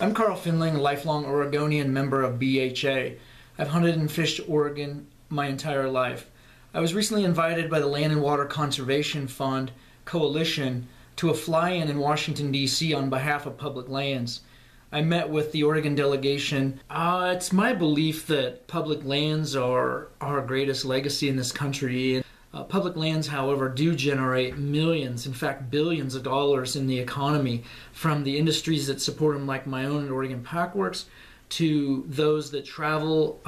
I'm Carl Finling, a lifelong Oregonian member of BHA. I've hunted and fished Oregon my entire life. I was recently invited by the Land and Water Conservation Fund Coalition to a fly-in in Washington, D.C. on behalf of public lands. I met with the Oregon delegation. It's my belief that public lands are our greatest legacy in this country. Public lands, however, do generate millions, in fact billions of dollars in the economy from the industries that support them, like my own at Oregon Packworks, to those that travel,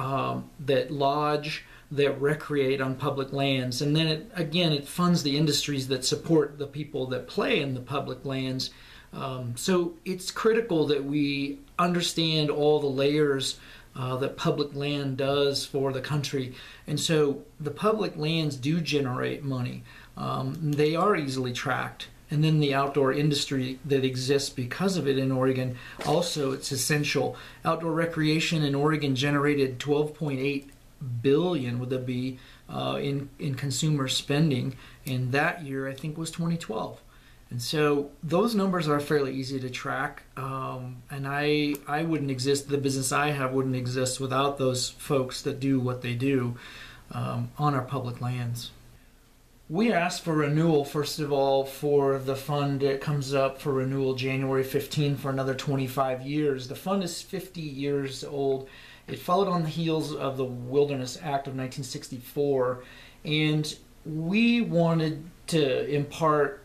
that lodge, that recreate on public lands. And then it funds the industries that support the people that play in the public lands. So it's critical that we understand all the layers that public land does for the country. And so the public lands do generate money. They are easily tracked. And then the outdoor industry that exists because of it in Oregon, also it's essential. Outdoor recreation in Oregon generated 12.8 billion with a B in consumer spending, and that year I think was 2012. And so those numbers are fairly easy to track, and I wouldn't exist, the business I have wouldn't exist without those folks that do what they do on our public lands. We asked for renewal, first of all, for the fund. It comes up for renewal January 15 for another 25 years. The fund is 50 years old. It followed on the heels of the Wilderness Act of 1964, and we wanted to impart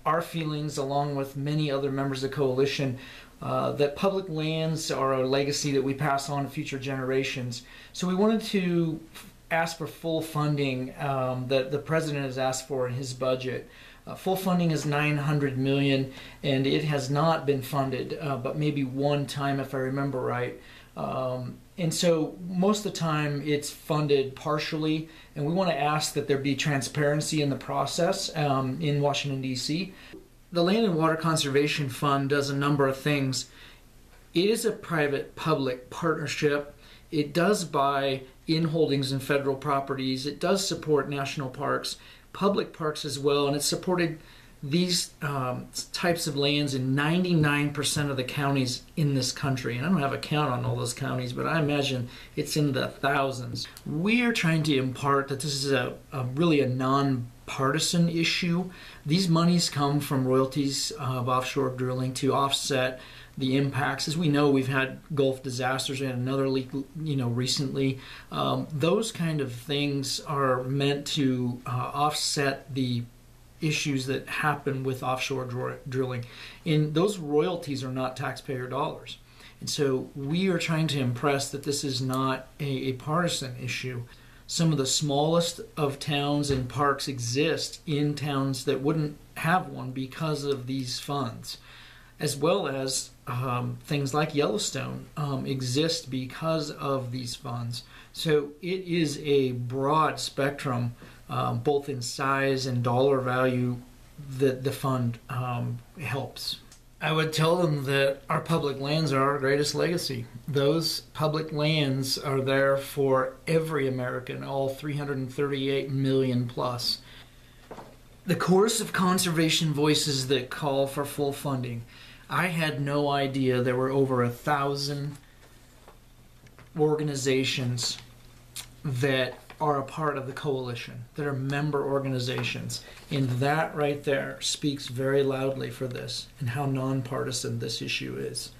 our feelings, along with many other members of the coalition, that public lands are a legacy that we pass on to future generations. So we wanted to ask for full funding that the president has asked for in his budget. Full funding is $900 million, and it has not been funded, but maybe one time, if I remember right. And so most of the time it's funded partially, and we want to ask that there be transparency in the process in Washington, D.C. The Land and Water Conservation Fund does a number of things. It is a private-public partnership. It does buy in-holdings in federal properties. It does support national parks, public parks as well, and it's supported these types of lands in 99% of the counties in this country. And I don't have a count on all those counties, but I imagine it's in the thousands. We are trying to impart that this is really a non-partisan issue. These monies come from royalties of offshore drilling to offset the impacts. As we know, we've had Gulf disasters. We had another leak, recently. Those kind of things are meant to offset the issues that happen with offshore drilling. And those royalties are not taxpayer dollars. And so we are trying to impress that this is not a partisan issue. Some of the smallest of towns and parks exist in towns that wouldn't have one because of these funds, as well as things like Yellowstone exist because of these funds. So it is a broad spectrum, both in size and dollar value, that the fund helps. I would tell them that our public lands are our greatest legacy. Those public lands are there for every American, all 338 million plus. The chorus of conservation voices that call for full funding. I had no idea there were over 1,000 organizations that are a part of the coalition, that are member organizations. And that right there speaks very loudly for this and how nonpartisan this issue is.